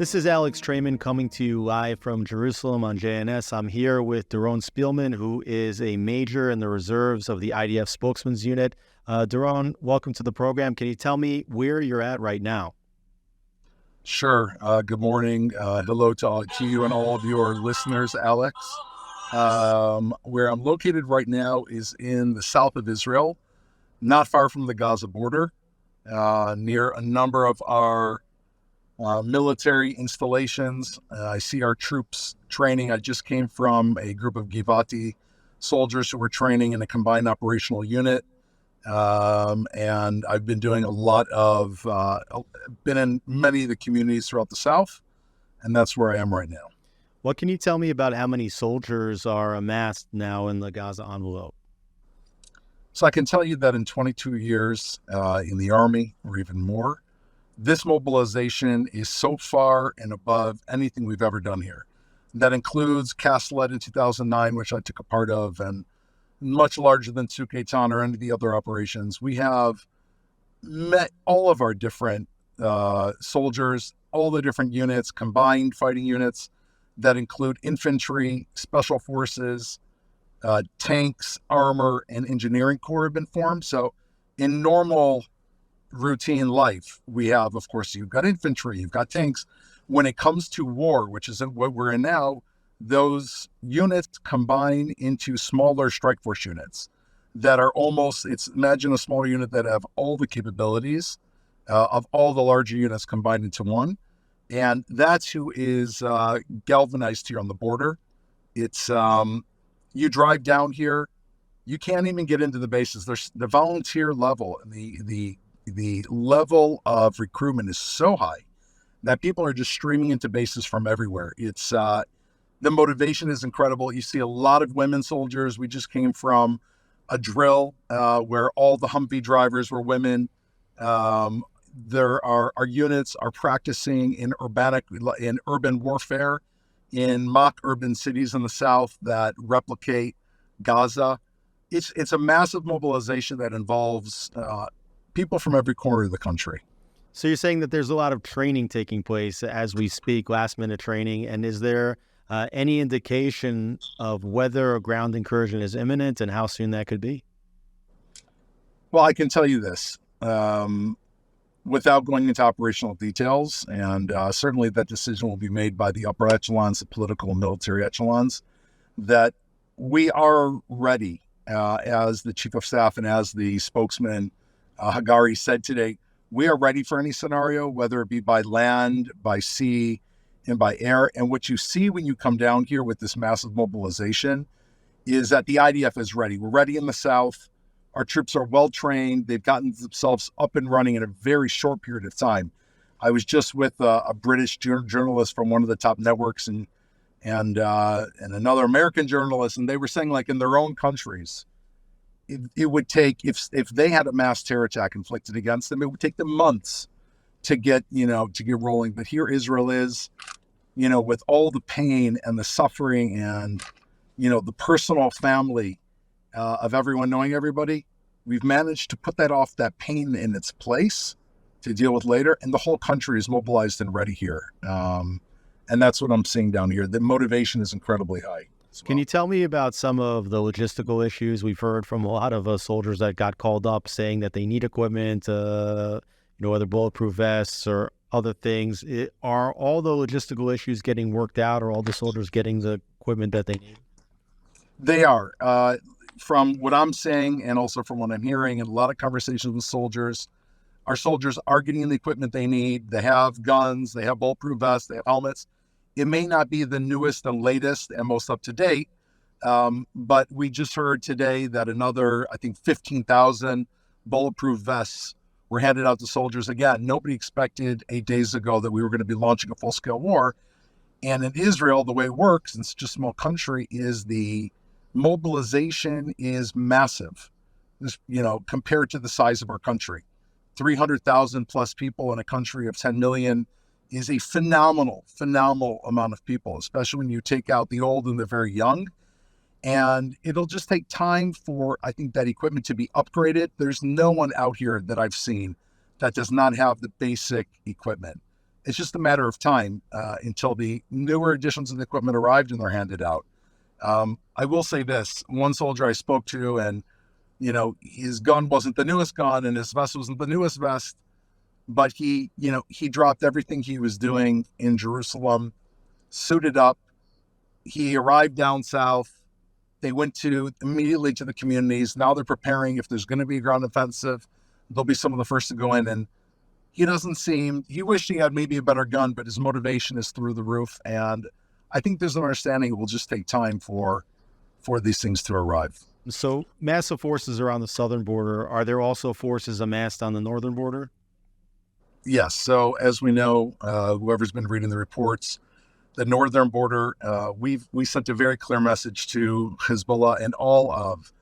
This is Alex Traiman coming to you live from Jerusalem on JNS. I'm here with Doron Spielman, who is a major in the reserves of the IDF Spokesman's Unit. Doron, welcome to the program. Can you tell me where you're at right now? Sure. Good morning. Hello to you and all of your listeners, Alex. Where I'm located right now is in the south of Israel, not far from the Gaza border, near a number of our military installations. I see our troops training. I just came from a group of Givati soldiers who were training in a combined operational unit. And I've been doing been in many of the communities throughout the South, and that's where I am right now. What can you tell me about how many soldiers are amassed now in the Gaza envelope? So I can tell you that in 22 years in the Army, or even more, this mobilization is so far and above anything we've ever done here. That includes Castellet in 2009, which I took a part of, and much larger than Sukeitan or any of the other operations. We have met all of our different soldiers, all the different units, combined fighting units that include infantry, special forces, tanks, armor, and engineering corps have been formed. So in normal routine life, we have, of course, you've got infantry, you've got tanks. When it comes to war, which is what we're in now, those units combine into smaller strike force units that are imagine a smaller unit that have all the capabilities of all the larger units combined into one. And that's who is galvanized here on the border. It's, you drive down here, you can't even get into the bases. There's the volunteer level, and the level of recruitment is so high that people are just streaming into bases from everywhere. It's, the motivation is incredible. You see a lot of women soldiers. We just came from a drill where all the Humvee drivers were women. Our units are practicing in urban warfare in mock urban cities in the south that replicate Gaza. It's a massive mobilization that involves people from every corner of the country. So you're saying that there's a lot of training taking place as we speak, last minute training, and is there any indication of whether a ground incursion is imminent and how soon that could be? Well, I can tell you this, without going into operational details, and certainly that decision will be made by the upper echelons, the political and military echelons, that we are ready, as the chief of staff and as the spokesman Hagari said today, we are ready for any scenario, whether it be by land, by sea, and by air. And what you see when you come down here with this massive mobilization is that the IDF is ready. We're ready in the south. Our troops are well trained. They've gotten themselves up and running in a very short period of time. I was just with a British journalist from one of the top networks and another American journalist, and they were saying, like, in their own countries, it would take, if they had a mass terror attack inflicted against them, it would take them months to get rolling. But here Israel is, with all the pain and the suffering and, the personal family of everyone knowing everybody, we've managed to put that pain in its place to deal with later. And the whole country is mobilized and ready here. And that's what I'm seeing down here. The motivation is incredibly high. Well. Can you tell me about some of the logistical issues? We've heard from a lot of soldiers that got called up saying that they need equipment, whether bulletproof vests or other things. Are all the logistical issues getting worked out? Or all the soldiers getting the equipment that they need? They are. From what I'm saying and also from what I'm hearing and a lot of conversations with soldiers, our soldiers are getting the equipment they need. They have guns, they have bulletproof vests, they have helmets. It may not be the newest and latest and most up to date, but we just heard today that another, I think, 15,000 bulletproof vests were handed out to soldiers. Again, nobody expected 8 days ago that we were going to be launching a full-scale war. And in Israel, the way it works, in such a small country, is the mobilization is massive, compared to the size of our country. 300,000 plus people in a country of 10 million is a phenomenal amount of people, especially when you take out the old and the very young. And it'll just take time for, I think, that equipment to be upgraded. There's no one out here that I've seen that does not have the basic equipment. It's just a matter of time until the newer editions of the equipment arrived and they're handed out. I will say this, one soldier I spoke to, and his gun wasn't the newest gun and his vest wasn't the newest vest, but he dropped everything he was doing in Jerusalem, suited up. He arrived down south. They went immediately to the communities. Now they're preparing. If there's going to be a ground offensive, they'll be some of the first to go in. And he wished he had maybe a better gun, but his motivation is through the roof. And I think there's an understanding it will just take time for these things to arrive. So massive forces are on the southern border. Are there also forces amassed on the northern border? Yes. So as we know, whoever's been reading the reports, the northern border, we sent a very clear message to Hezbollah and all of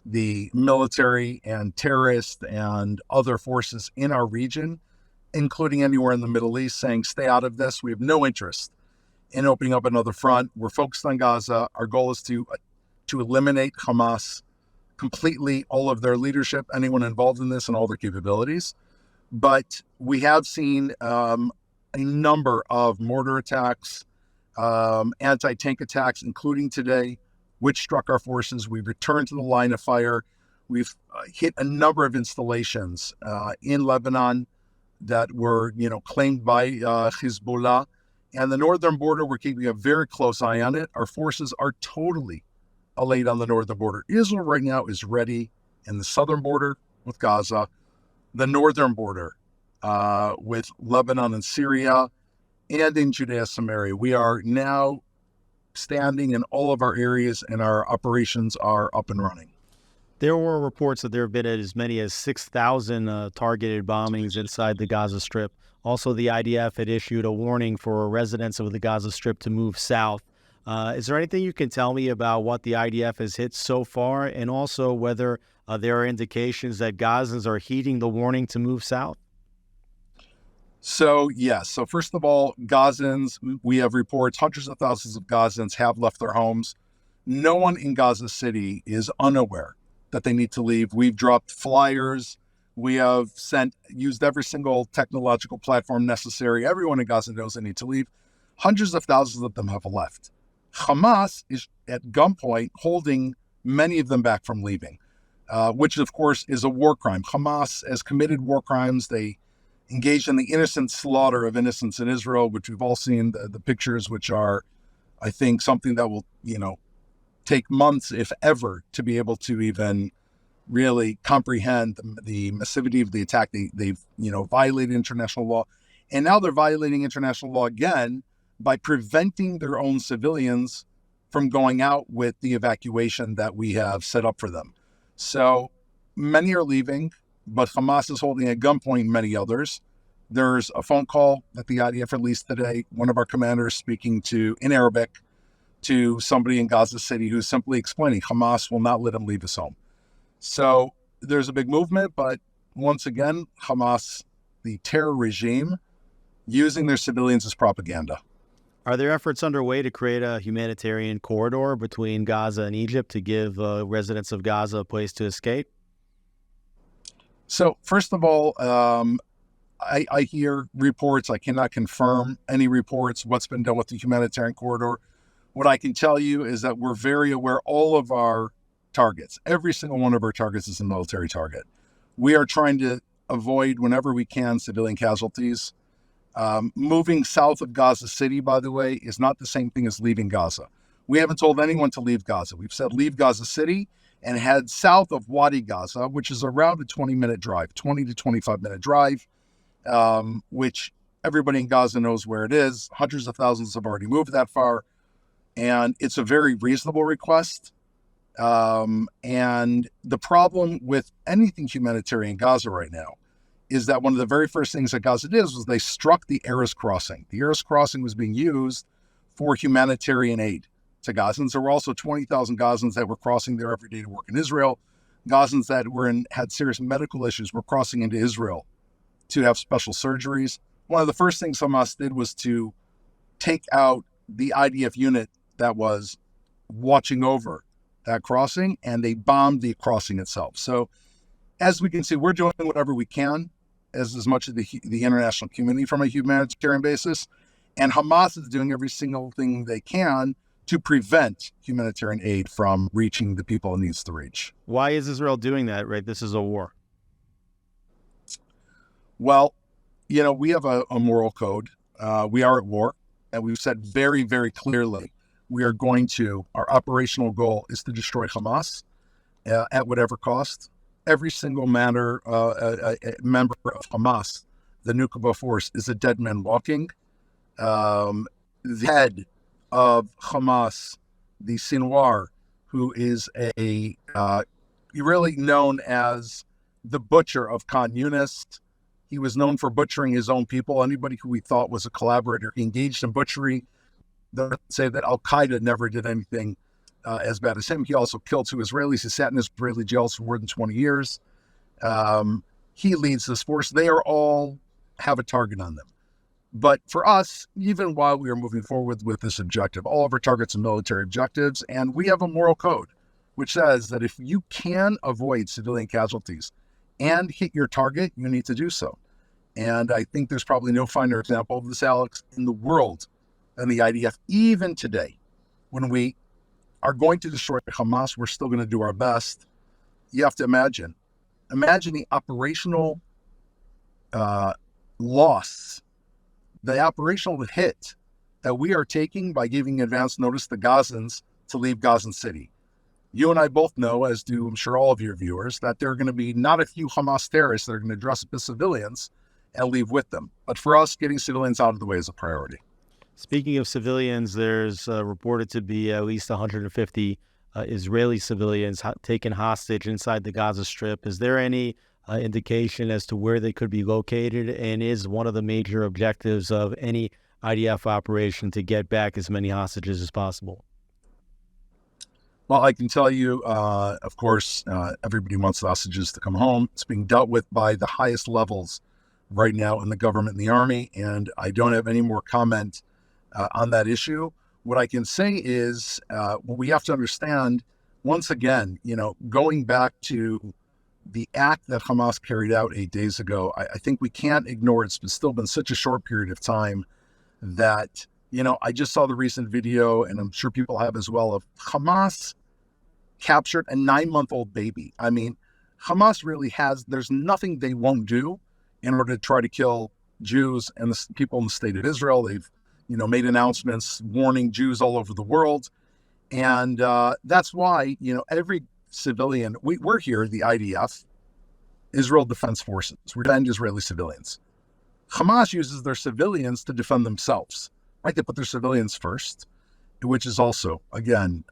the military and terrorist and other forces in our region, including anywhere in the Middle East, saying, stay out of this. We have no interest in opening up another front. We're focused on Gaza. Our goal is to eliminate Hamas completely, all of their leadership, anyone involved in this, and all their capabilities. But we have seen a number of mortar attacks, anti-tank attacks, including today, which struck our forces. We've returned to the line of fire. We've hit a number of installations in Lebanon that were, claimed by Hezbollah. And the northern border, we're keeping a very close eye on it. Our forces are totally allayed on the northern border. Israel right now is ready in the southern border with Gaza, the northern border with Lebanon and Syria, and in Judea, Samaria. We are now standing in all of our areas, and our operations are up and running. There were reports that there have been as many as 6,000 targeted bombings inside the Gaza Strip. Also, the IDF had issued a warning for residents of the Gaza Strip to move south. Is there anything you can tell me about what the IDF has hit so far, and also whether there are indications that Gazans are heeding the warning to move south? So, yes. So first of all, Gazans, we have reports, hundreds of thousands of Gazans have left their homes. No one in Gaza City is unaware that they need to leave. We've dropped flyers. We have used every single technological platform necessary. Everyone in Gaza knows they need to leave. Hundreds of thousands of them have left. Hamas is at gunpoint holding many of them back from leaving, which of course is a war crime. Hamas has committed war crimes. They engaged in the innocent slaughter of innocents in Israel, which we've all seen the pictures, which are, I think, something that will, take months, if ever, to be able to even really comprehend the massivity of the attack. They've violated international law. And now they're violating international law again by preventing their own civilians from going out with the evacuation that we have set up for them. So many are leaving, but Hamas is holding at gunpoint many others. There's a phone call that the IDF released today, one of our commanders speaking in Arabic to somebody in Gaza City who's simply explaining Hamas will not let him leave his home. So there's a big movement, but once again, Hamas, the terror regime, using their civilians as propaganda. Are there efforts underway to create a humanitarian corridor between Gaza and Egypt to give residents of Gaza a place to escape? So first of all, I hear reports. I cannot confirm any reports, what's been done with the humanitarian corridor. What I can tell you is that we're very aware all of our targets, every single one of our targets is a military target. We are trying to avoid, whenever we can, civilian casualties. Moving south of Gaza City, by the way, is not the same thing as leaving Gaza. We haven't told anyone to leave Gaza. We've said leave Gaza City and head south of Wadi Gaza, which is around a 20-minute drive, 20 to 25-minute drive, which everybody in Gaza knows where it is. Hundreds of thousands have already moved that far, and it's a very reasonable request. And the problem with anything humanitarian in Gaza right now is that one of the very first things that Gaza did was they struck the Erez crossing. The Erez crossing was being used for humanitarian aid to Gazans. There were also 20,000 Gazans that were crossing there every day to work in Israel. Gazans that had serious medical issues were crossing into Israel to have special surgeries. One of the first things Hamas did was to take out the IDF unit that was watching over that crossing, and they bombed the crossing itself. So as we can see, we're doing whatever we can as much as the international community from a humanitarian basis. And Hamas is doing every single thing they can to prevent humanitarian aid from reaching the people it needs to reach. Why is Israel doing that, right? This is a war. Well, we have a moral code. We are at war, and we've said very, very clearly our operational goal is to destroy Hamas at whatever cost. Every single member of Hamas, the Nukba force, is a dead man walking. The head of Hamas, the Sinwar, who is really known as the butcher of Khan Yunis. He was known for butchering his own people. Anybody who we thought was a collaborator engaged in butchery. They say that Al-Qaeda never did anything as bad as him. He also killed 2 Israelis. He sat in Israeli jails for more than 20 years. He leads this force. They are all have a target on them. But for us, even while we are moving forward with this objective, all of our targets are military objectives, and we have a moral code, which says that if you can avoid civilian casualties and hit your target, you need to do so. And I think there's probably no finer example of this, Alex, in the world than the IDF. Even today, when we are going to destroy Hamas, we're still going to do our best. You have to imagine the operational loss, the operational hit that we are taking by giving advance notice to Gazans to leave Gaza City. You and I both know, as do I'm sure all of your viewers, that there are going to be not a few Hamas terrorists that are going to dress up as civilians and leave with them. But for us, getting civilians out of the way is a priority. Speaking of civilians, there's reported to be at least 150 Israeli civilians taken hostage inside the Gaza Strip. Is there any indication as to where they could be located? And is one of the major objectives of any IDF operation to get back as many hostages as possible? Well, I can tell you, of course, everybody wants the hostages to come home. It's being dealt with by the highest levels right now in the government and the army, and I don't have any more comment on that issue. What I can say is what we have to understand, once again, going back to the act that Hamas carried out 8 days ago, I think we can't ignore it. It's still been such a short period of time that, I just saw the recent video, and I'm sure people have as well, of Hamas captured a 9-month-old baby. I mean, Hamas really there's nothing they won't do in order to try to kill Jews and the people in the state of Israel. They've, made announcements warning Jews all over the world. And that's why, every civilian, we're here, the IDF, Israel Defense Forces, we defend Israeli civilians. Hamas uses their civilians to defend themselves, right? They put their civilians first, which is also, again,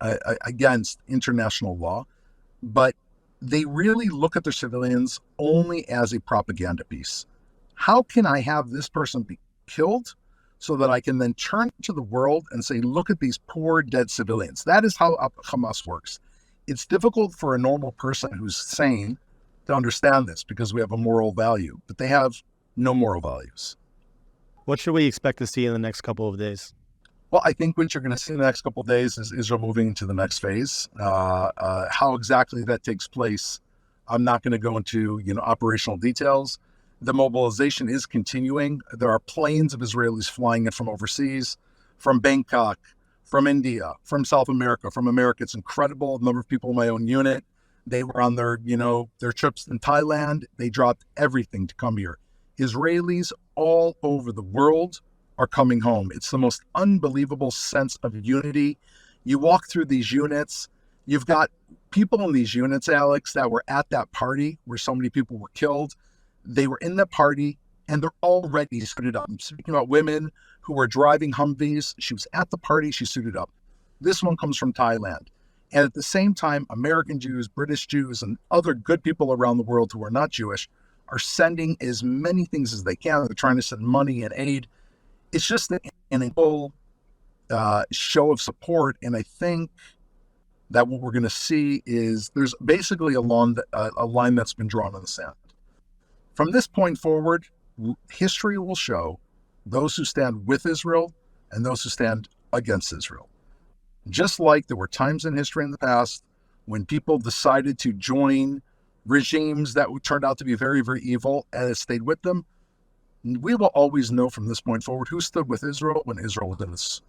against international law. But they really look at their civilians only as a propaganda piece. How can I have this person be killed so that I can then turn to the world and say, look at these poor dead civilians? That is how Hamas works. It's difficult for a normal person who's sane to understand this because we have a moral value, but they have no moral values. What should we expect to see in the next couple of days? Well, I think what you're going to see in the next couple of days is Israel moving into the next phase. How exactly that takes place, I'm not going to go into operational details. The mobilization is continuing. There are planes of Israelis flying in from overseas, from Bangkok, from India, from South America, from America. It's incredible. The number of people in my own unit, they were on their trips in Thailand. They dropped everything to come here. Israelis all over the world are coming home. It's the most unbelievable sense of unity. You walk through these units, you've got people in these units, Alex, that were at that party where so many people were killed. They were in the party and they're already suited up. I'm speaking about women who were driving Humvees. She was at the party, she suited up. This one comes from Thailand. And at the same time, American Jews, British Jews, and other good people around the world who are not Jewish are sending as many things as they can. They're trying to send money and aid. It's just an incredible show of support. And I think that what we're going to see is there's basically a line that's been drawn in the sand. From this point forward, history will show those who stand with Israel and those who stand against Israel. Just like there were times in history in the past when people decided to join regimes that turned out to be very, very evil and it stayed with them. We will always know from this point forward who stood with Israel when Israel was in its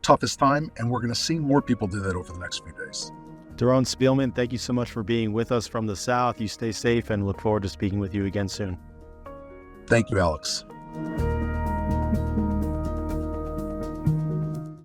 toughest time, and we're going to see more people do that over the next few days. Doron Spielman, thank you so much for being with us from the South. You stay safe and look forward to speaking with you again soon. Thank you, Alex.